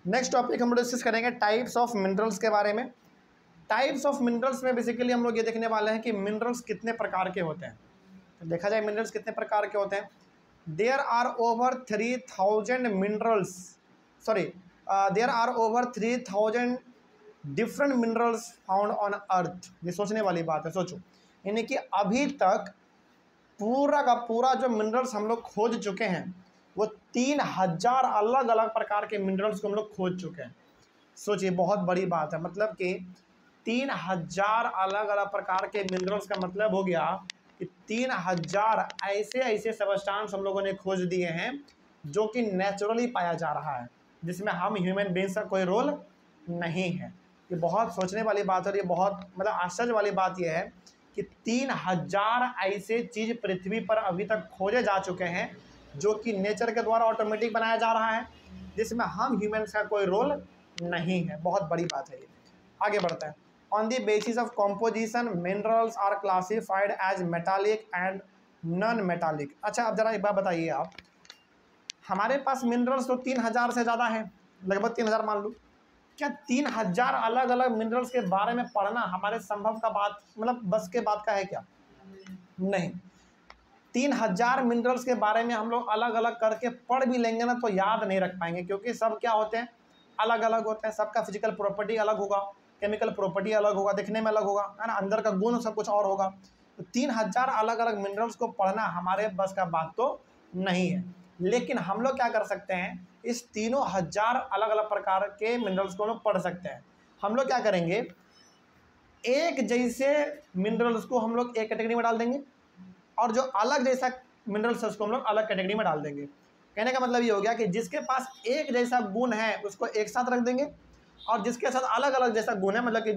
Next topic हम लोग discuss करेंगे टाइप्स ऑफ मिनरल्स के बारे में। टाइप्स ऑफ मिनरल्स में बेसिकली हम लोग ये देखने वाले हैं कि मिनरल्स कितने प्रकार के होते हैं। तो देखा जाए मिनरल्स कितने प्रकार के होते हैं। There are over 3000 minerals, sorry there are over 3000 different minerals found on earth. ये सोचने वाली बात है, सोचो। यानी कि अभी तक पूरा का पूरा जो मिनरल्स हम लोग खोज चुके हैं वो 3000 अलग अलग प्रकार के मिनरल्स को हम लोग खोज चुके हैं। सोचिए, बहुत बड़ी बात है। मतलब कि 3000 अलग अलग प्रकार के मिनरल्स का मतलब हो गया कि 3000 ऐसे ऐसे सबस्टांस हम लोगों ने खोज दिए हैं जो कि नेचुरली पाया जा रहा है, जिसमें हम ह्यूमन बींग्स का कोई रोल नहीं है। ये बहुत सोचने वाली बात है और ये बहुत मतलब आश्चर्य वाली बात यह है कि 3000 ऐसे चीज़ पृथ्वी पर अभी तक खोजे जा चुके हैं जो कि नेचर के द्वारा ऑटोमेटिक बनाया जा रहा है, जिसमें हम ह्यूमन्स का कोई रोल नहीं है। बहुत बड़ी बात है ये। आगे बढ़ते हैं। On the basis of composition minerals are classified as metallic and non metallic. अच्छा, अब जरा एक बात बताइए आप, हमारे पास मिनरल्स तो 3000 से ज़्यादा है, लगभग 3000 मान लो। क्या 3000 अलग अलग मिनरल्स के बारे में पढ़ना हमारे संभव का बात, मतलब बस के बात का है क्या? नहीं। 3000 मिनरल्स के बारे में हम लोग अलग अलग करके पढ़ भी लेंगे ना तो याद नहीं रख पाएंगे, क्योंकि सब क्या होते हैं, अलग अलग होते हैं। सबका फिजिकल प्रॉपर्टी अलग होगा, केमिकल प्रॉपर्टी अलग होगा, दिखने में अलग होगा, है ना, अंदर का गुण सब कुछ और होगा। तो 3000 अलग अलग मिनरल्स को पढ़ना हमारे बस का बात तो नहीं है। लेकिन हम लोग क्या कर सकते हैं, इस 3000 अलग अलग प्रकार के मिनरल्स को हम लोग पढ़ सकते हैं। हम लोग क्या करेंगे, एक जैसे मिनरल्स को हम लोग एक कैटेगरी में डाल देंगे और जो अलग जैसा मिनरल्स है उसको हम लोग अलग कैटेगरी में डाल देंगे। कहने का मतलब ये हो गया कि जिसके पास एक जैसा गुण है उसको एक साथ रख देंगे और जिसके साथ अलग अलग जैसा गुण है, मतलब कि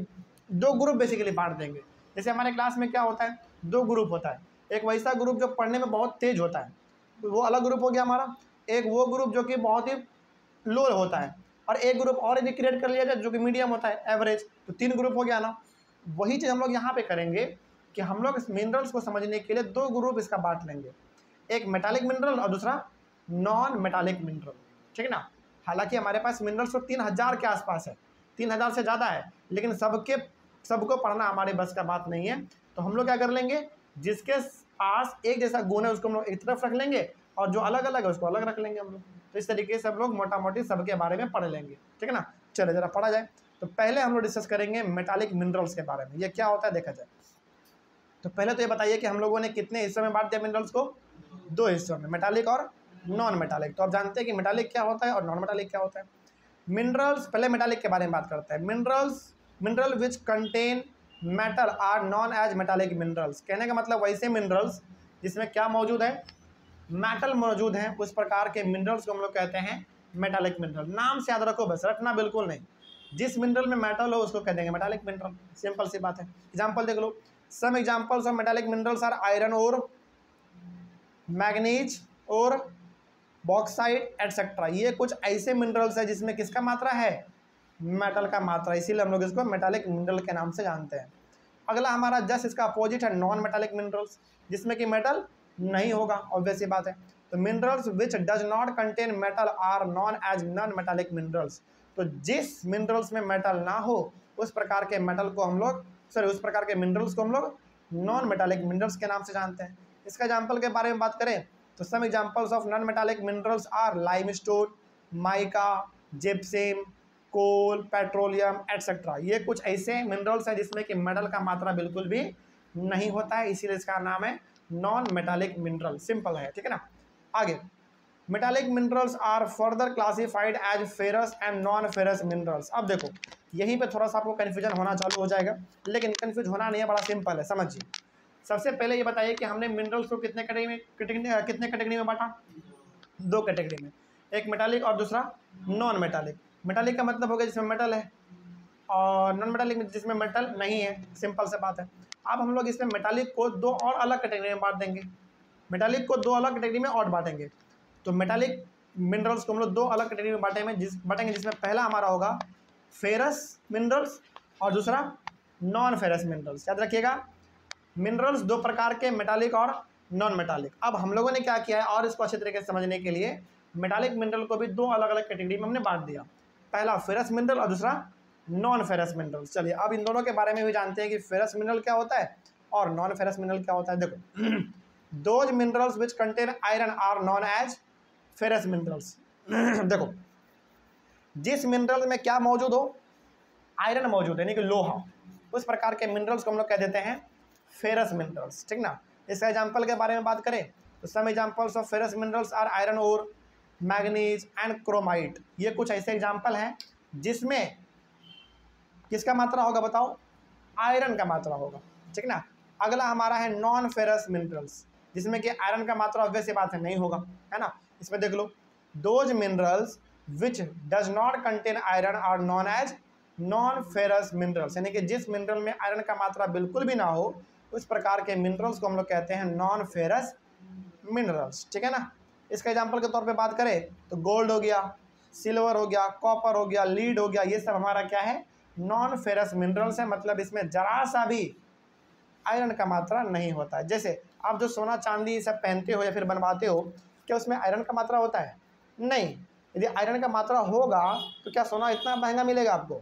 दो ग्रुप बेसिकली बांट देंगे। जैसे हमारे क्लास में क्या होता है, दो ग्रुप होता है। एक वैसा ग्रुप जो पढ़ने में बहुत तेज होता है, तो वो अलग ग्रुप हो गया हमारा। एक वो ग्रुप जो कि बहुत ही लो होता है, और एक ग्रुप और यदि क्रिएट कर लिया जाए जो कि मीडियम होता है, एवरेज। तो 3 ग्रुप हो गया ना। वही चीज़ हम लोग यहाँ पे करेंगे कि हम लोग इस मिनरल्स को समझने के लिए 2 ग्रुप इसका बांट लेंगे, एक मेटालिक मिनरल और दूसरा नॉन मेटालिक मिनरल। ठीक है ना। हालांकि हमारे पास मिनरल्स तो 3000 के आसपास है, 3000 से ज़्यादा है, लेकिन सबको पढ़ना हमारे बस का बात नहीं है। तो हम लोग क्या कर लेंगे, जिसके पास एक जैसा गुण है उसको हम लोग एक तरफ रख लेंगे और जो अलग अलग है उसको अलग रख लेंगे हम लोग। तो इस तरीके से हम लोग मोटा मोटी सबके बारे में पढ़ लेंगे। ठीक है ना। चलो जरा पढ़ा जाए। तो पहले हम लोग डिस्कस करेंगे मेटालिक मिनरल्स के बारे में, ये क्या होता है देखा जाए। तो पहले तो ये बताइए कि हम लोगों ने कितने हिस्सों में बांट दिया मिनरल्स को? 2 हिस्सों में, मेटालिक और नॉन मेटालिक। तो आप जानते हैं कि मेटालिक क्या होता है और नॉन मेटालिक क्या होता है। मिनरल्स, पहले मेटालिक के बारे में बात करते हैं। Mineral which contain metal are non as metallic minerals. कहने का मतलब वैसे मिनरल्स जिसमें क्या मौजूद है, मेटल मौजूद है, उस प्रकार के मिनरल्स को हम लोग कहते हैं मेटालिक मिनरल। नाम से याद रखो, बस रटना बिल्कुल नहीं। जिस मिनरल में मेटल हो उसको कह देंगे मेटालिक मिनरल, सिंपल सी बात है। एग्जांपल देख लो। Some examples of metallic minerals are iron और मैग्नीज और बॉक्साइट एटसेट्रा। ये कुछ ऐसे मिनरल्स है जिसमें किसका मात्रा है, मेटल का मात्रा, इसीलिए हम लोग इसको मेटालिक मिनरल के नाम से जानते हैं। अगला हमारा जस्ट इसका अपोजिट है नॉन मेटालिक मिनरल्स, जिसमें कि मेटल नहीं होगा, ऑब्वियस सी बात है। तो minerals which does not contain metal are non as non metallic minerals. तो जिस मिनरल्स में मेटल ना हो उस प्रकार के मेटल को हम लोग, उस प्रकार के मिनरल्स को हम लोग नॉन मेटालिक मिनरल्स के नाम से जानते हैं। इसका एग्जाम्पल के बारे में बात करें तो some examples of non metallic minerals are limestone, mica, gypsum, coal, petroleum etcetera. ये कुछ ऐसे मिनरल्स हैं जिसमें कि मेटल का मात्रा बिल्कुल भी नहीं होता है, इसीलिए इसका नाम है नॉन मेटालिक मिनरल। सिंपल है, ठीक है ना। आगे, metallic minerals are further classified as ferrous and non ferrous minerals. अब देखो, यहीं पे थोड़ा सा आपको कन्फ्यूजन होना चालू हो जाएगा, लेकिन कन्फ्यूज होना नहीं है, बड़ा सिंपल है, समझिए। सबसे पहले ये बताइए कि हमने मिनरल्स को कितने कैटेगरी में बांटा? 2 कैटेगरी में, एक मेटालिक और दूसरा नॉन मेटालिक। मेटालिक का मतलब हो गया जिसमें मेटल है, और नॉन मेटालिक जिसमें मेटल नहीं है, सिंपल से बात है। अब हम लोग इसमें मेटालिक को 2 और अलग कैटेगरी में बांट देंगे। मेटालिक को 2 अलग कैटेगरी में और बांटेंगे। तो मेटालिक मिनरल्स को हम लोग 2 अलग कैटेगरी में बांटेंगे, जिसमें पहला हमारा होगा फेरस मिनरल्स और दूसरा नॉन फेरस मिनरल्स। याद रखिएगा, मिनरल्स 2 प्रकार के, मेटालिक और नॉन मेटालिक। अब हम लोगों ने क्या किया है, और इसको अच्छे तरीके से समझने के लिए मेटालिक मिनरल को भी 2 अलग अलग कैटेगरी में हमने बांट दिया। पहला फेरस मिनरल और दूसरा नॉन फेरस मिनरल। चलिए अब इन दोनों के बारे में भी जानते हैं कि फेरस मिनरल क्या होता है और नॉन फेरस मिनरल क्या होता है। देखो those minerals which contain iron are non as ferrous minerals. देखो जिस मिनरल में क्या मौजूद हो, आयरन मौजूद है यानी कि लोहा, उस प्रकार के मिनरल्स को हम लोग कह देते हैं फेरस मिनरल्स, ठीक ना। इसका एग्जाम्पल के बारे में बात करें तो some examples of ferrous minerals are iron ore, manganese and chromite. ये कुछ ऐसे एग्जाम्पल हैं जिसमें किसका मात्रा होगा बताओ, आयरन का मात्रा होगा, ठीक ना। अगला हमारा है नॉन फेरस मिनरल्स, जिसमें कि आयरन का मात्रा ऑब्वियस सी बात है नहीं होगा, है ना। इसमें देख लो those minerals which does not contain iron are non as non ferrous minerals, यानी कि जिस मिनरल में आयरन का मात्रा बिल्कुल भी ना हो उस प्रकार के मिनरल्स को हम लोग कहते हैं नॉन फेरस मिनरल्स, ठीक है ना। इसका एग्जाम्पल के तौर पे बात करें तो गोल्ड हो गया, सिल्वर हो गया, कॉपर हो गया, लीड हो गया, ये सब हमारा क्या है, नॉन फेरस मिनरल्स है। मतलब इसमें जरा सा भी आयरन का मात्रा नहीं होता है। जैसे आप जो सोना चांदी सब पहनते हो या फिर बनवाते हो, क्या उसमें आयरन का मात्रा होता है? नहीं। यदि आयरन का मात्रा होगा तो क्या सोना इतना महंगा मिलेगा आपको?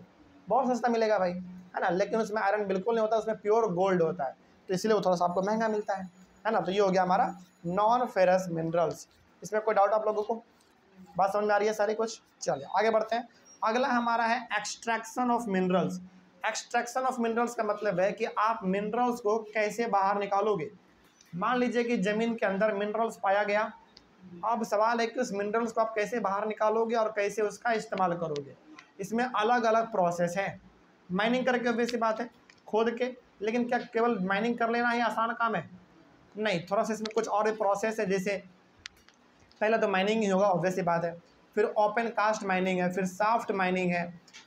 बहुत सस्ता मिलेगा भाई, है ना। लेकिन उसमें आयरन बिल्कुल नहीं होता, उसमें प्योर गोल्ड होता है, तो इसलिए वो थोड़ा सा आपको महंगा मिलता है ना। तो ये हो गया हमारा नॉन फेरस मिनरल्स। इसमें कोई डाउट आप लोगों को? बात समझ में आ रही है सारी कुछ? चलिए आगे बढ़ते हैं। अगला हमारा है extraction of minerals. Extraction of minerals का मतलब है कि आप मिनरल्स को कैसे बाहर निकालोगे। मान लीजिए कि जमीन के अंदर मिनरल्स पाया गया, अब सवाल है कि उस मिनरल्स को आप कैसे बाहर निकालोगे और कैसे उसका इस्तेमाल करोगे। इसमें अलग अलग प्रोसेस है। माइनिंग करके ऑब्वियस सी बात है, खोद के, लेकिन क्या केवल माइनिंग कर लेना ही आसान काम है? नहीं, थोड़ा सा इसमें कुछ और भी प्रोसेस है। जैसे पहले तो माइनिंग ही होगा ऑब्वियस सी बात है, फिर ओपन कास्ट माइनिंग है, फिर सॉफ्ट माइनिंग है,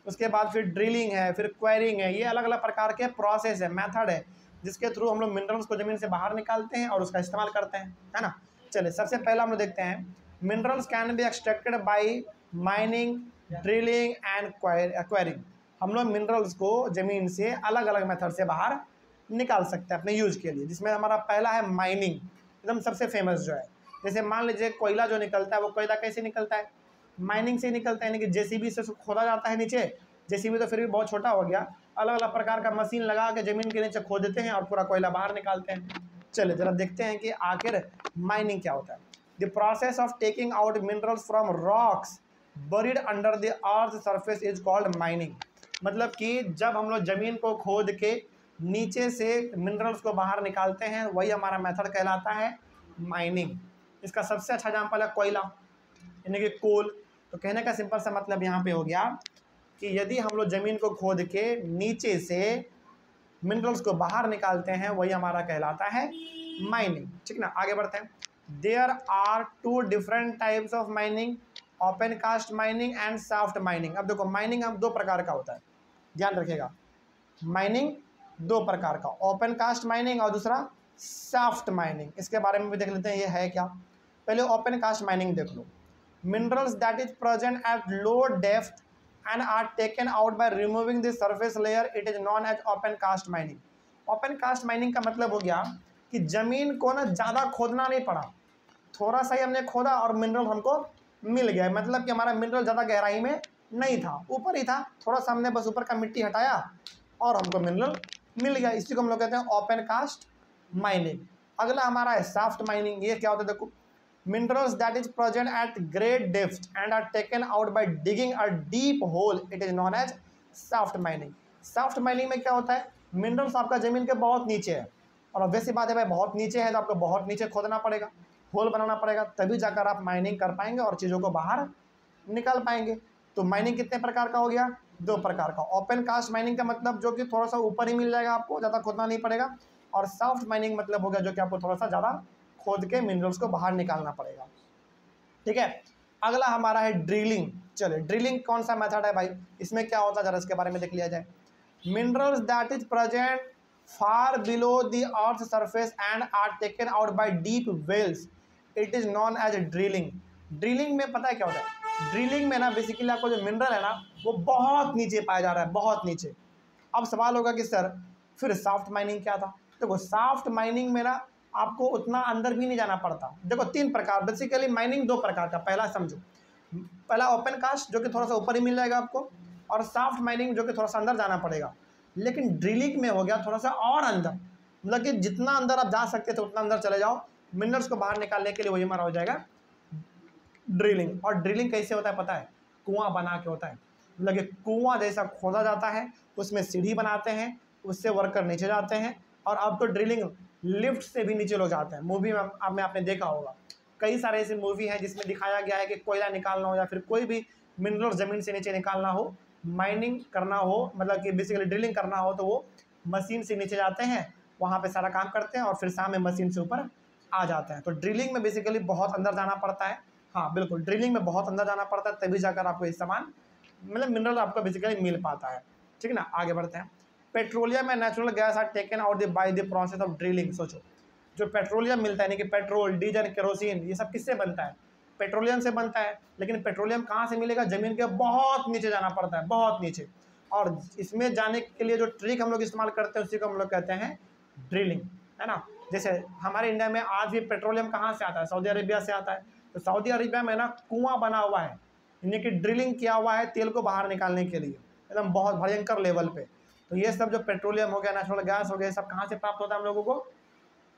उसके बाद फिर ड्रिलिंग है, फिर क्वेरिंग है। ये अलग अलग प्रकार के प्रोसेस है, मेथड है, जिसके थ्रू हम लोग मिनरल्स को ज़मीन से बाहर निकालते हैं और उसका इस्तेमाल करते हैं, है ना। चलिए सबसे पहला हम लोग देखते हैं, minerals can be extracted by mining, drilling and quarrying. हम लोग मिनरल्स को ज़मीन से अलग अलग मेथड से बाहर निकाल सकते हैं अपने यूज के लिए, जिसमें हमारा पहला है माइनिंग, एकदम सबसे फेमस जो है। जैसे मान लीजिए कोयला जो निकलता है, वो कोयला कैसे निकलता है? माइनिंग से निकलता है, यानी कि जेसीबी से खोदा जाता है नीचे। जेसीबी तो फिर भी बहुत छोटा हो गया, अलग अलग प्रकार का मशीन लगा के ज़मीन के नीचे खोदते हैं और पूरा कोयला बाहर निकालते हैं। चलिए जरा देखते हैं कि आखिर माइनिंग क्या होता है। The process of taking out minerals from rocks buried under the earth surface is called mining. मतलब कि जब हम लोग ज़मीन को खोद के नीचे से मिनरल्स को बाहर निकालते हैं, वही हमारा मेथड कहलाता है माइनिंग। इसका सबसे अच्छा एग्जाम्पल है कोयला, यानी कि कोल। तो कहने का सिंपल सा मतलब यहाँ पे हो गया कि यदि हम लोग ज़मीन को खोद के नीचे से मिनरल्स को बाहर निकालते हैं, वही हमारा कहलाता है माइनिंग, ठीक ना। आगे बढ़ते हैं। There are two different types of mining, open cast mining and soft mining. अब देखो माइनिंग हम दो प्रकार का होता है, ध्यान रखिएगा। माइनिंग दो प्रकार का, ओपन कास्ट माइनिंग और दूसरा सॉफ्ट माइनिंग। इसके बारे में भी देख लेते हैं ये है क्या। पहले ओपन कास्ट माइनिंग देख लो। Minerals that is present at low depth and are taken out by removing the surface layer, it is known as open cast mining. Open cast mining का मतलब हो गया कि ज़मीन को ना ज़्यादा खोदना नहीं पड़ा, थोड़ा सा ही हमने खोदा और मिनरल हमको मिल गया। मतलब कि हमारा मिनरल ज़्यादा गहराई में नहीं था, ऊपर ही था, थोड़ा सा हमने बस ऊपर का मिट्टी हटाया और हमको मिनरल मिल गया। इसी को हम लोग कहते हैं ओपन कास्ट माइनिंग। अगला हमारा है सॉफ्ट माइनिंग। ये क्या होता है देखो, minerals that is present at great depth and are taken out by digging a deep hole, it is known as soft mining. soft mining में क्या होता है, मिनरल्स आपका ज़मीन के बहुत नीचे है, और ऑब्वियसली बात है भाई बहुत नीचे है तो आपको बहुत नीचे खोदना पड़ेगा, होल बनाना पड़ेगा, तभी जाकर आप माइनिंग कर पाएंगे और चीज़ों को बाहर निकाल पाएंगे। तो माइनिंग कितने प्रकार का हो गया? दो प्रकार का। ओपन कास्ट माइनिंग का मतलब जो कि थोड़ा सा ऊपर ही मिल जाएगा, आपको ज़्यादा खोदना नहीं पड़ेगा, और सॉफ्ट माइनिंग मतलब हो गया जो कि आपको थोड़ा सा ज़्यादा खोद के मिनरल्स को बाहर निकालना पड़ेगा, ठीक है। अगला हमारा है ड्रिलिंग। चलिए ड्रिलिंग कौन सा मेथड है भाई, इसमें क्या होता है जरा इसके बारे में देख लिया जाए। Minerals that is present far below the earth surface and are taken out by deep wells, it is known as drilling. Drilling में पता है क्या होता है, ड्रिलिंग में ना बेसिकली आपको जो मिनरल है ना वो बहुत नीचे पाया जा रहा है, बहुत नीचे। अब सवाल होगा कि सर फिर सॉफ्ट माइनिंग क्या था? देखो सॉफ्ट माइनिंग में ना आपको उतना अंदर भी नहीं जाना पड़ता। देखो तीन प्रकार, बेसिकली माइनिंग दो प्रकार का। पहला समझो, पहला ओपन कास्ट जो कि थोड़ा सा ऊपर ही मिल जाएगा आपको, और सॉफ्ट माइनिंग जो कि थोड़ा सा अंदर जाना पड़ेगा। लेकिन ड्रिलिंग में हो गया थोड़ा सा और अंदर, मतलब कि जितना अंदर आप जा सकते थे उतना अंदर चले जाओ। मिनरल्स को बाहर निकालने के लिए वही हमारा हो जाएगा ड्रिलिंग। और ड्रिलिंग कैसे होता है पता है? कुआं बना के होता है, मतलब कि कुआं जैसा खोदा जाता है, उसमें सीढ़ी बनाते हैं, उससे वर्कर नीचे जाते हैं। और अब तो ड्रिलिंग लिफ्ट से भी नीचे लोग जाते हैं। मूवी में आपने देखा होगा, कई सारे ऐसे मूवी हैं जिसमें दिखाया गया है कि कोयला निकालना हो या फिर कोई भी मिनरल ज़मीन से नीचे निकालना हो, माइनिंग करना हो, मतलब कि बेसिकली ड्रिलिंग करना हो, तो वो मशीन से नीचे जाते हैं, वहाँ पे सारा काम करते हैं और फिर शाम में मशीन से ऊपर आ जाते हैं। तो ड्रिलिंग में बेसिकली बहुत अंदर जाना पड़ता है। हाँ बिल्कुल, ड्रिलिंग में बहुत अंदर जाना पड़ता है, तभी जाकर आपको ये सामान, मतलब मिनरल आपको बेसिकली मिल पाता है। ठीक है ना, आगे बढ़ते हैं। Petroleum and natural gas are taken out by the process of drilling. सोचो, जो पेट्रोलियम मिलता है, यानी कि पेट्रोल, डीजल, केरोसिन, ये सब किससे बनता है? पेट्रोलियम से बनता है। लेकिन पेट्रोलियम कहाँ से मिलेगा? ज़मीन के बहुत नीचे जाना पड़ता है, बहुत नीचे। और इसमें जाने के लिए जो ट्रिक हम लोग इस्तेमाल करते हैं उसी को हम लोग कहते हैं ड्रिलिंग, है ना। जैसे हमारे इंडिया में आज भी पेट्रोलियम कहाँ से आता है? सऊदी अरेबिया से आता है। तो सऊदी अरेबिया में ना कुआं बना हुआ है, यानी कि ड्रिलिंग किया हुआ है तेल को बाहर निकालने के लिए, एकदम बहुत भयंकर लेवल पे। तो ये सब जो पेट्रोलियम हो गया, नेचुरल गैस हो गया, सब कहाँ से प्राप्त होता है हम लोगों को?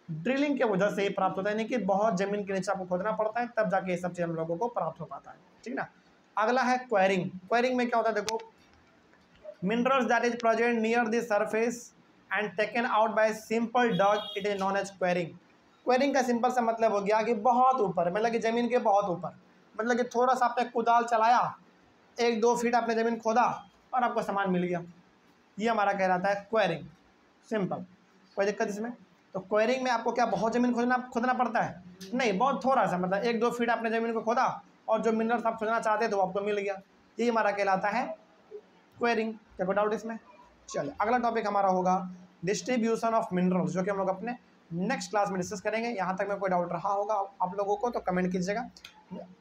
ड्रिलिंग के वजह से ही प्राप्त होता है, यानी कि बहुत जमीन के नीचे आपको खोदना पड़ता है, तब जाके ये सब चीज़ हम लोगों को प्राप्त हो पाता है। ठीक ना। अगला है क्वेरिंग। क्वेरिंग में क्या होता है? देखो, minerals that is present near the surface and taken out by simple dug, it is known as quarrying. Quarrying का सिंपल सा मतलब हो गया कि बहुत ऊपर, मतलब कि ज़मीन के बहुत ऊपर, मतलब कि थोड़ा सा आपने कुदाल चलाया, 1-2 फीट आपने ज़मीन खोदा और आपको सामान मिल गया। ये हमारा कहलाता है क्वेरिंग। सिंपल, कोई दिक्कत इसमें? तो क्वेरिंग में आपको क्या बहुत ज़मीन खोदना पड़ता है? नहीं, बहुत थोड़ा सा, मतलब 1-2 फीट आपने ज़मीन को खोदा और जो मिनरल्स आप खोजना चाहते थे वो आपको मिल गया। ये हमारा कहलाता है क्वेरिंग। क्या कोई डाउट इसमें? चलिए, अगला टॉपिक हमारा होगा डिस्ट्रीब्यूशन ऑफ मिनरल्स, जो कि हम लोग अपने नेक्स्ट क्लास में डिस्कस करेंगे। यहाँ तक में कोई डाउट रहा होगा आप लोगों को तो कमेंट कीजिएगा।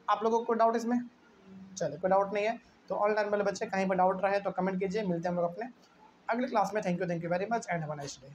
आप लोगों को कोई डाउट इसमें? चलिए, कोई डाउट नहीं है तो ऑनलाइन वाले बच्चे कहीं पर डाउट रहे तो कमेंट कीजिए। मिलते हैं हम लोग अपने अगले क्लास में। Thank you very much and have a nice day.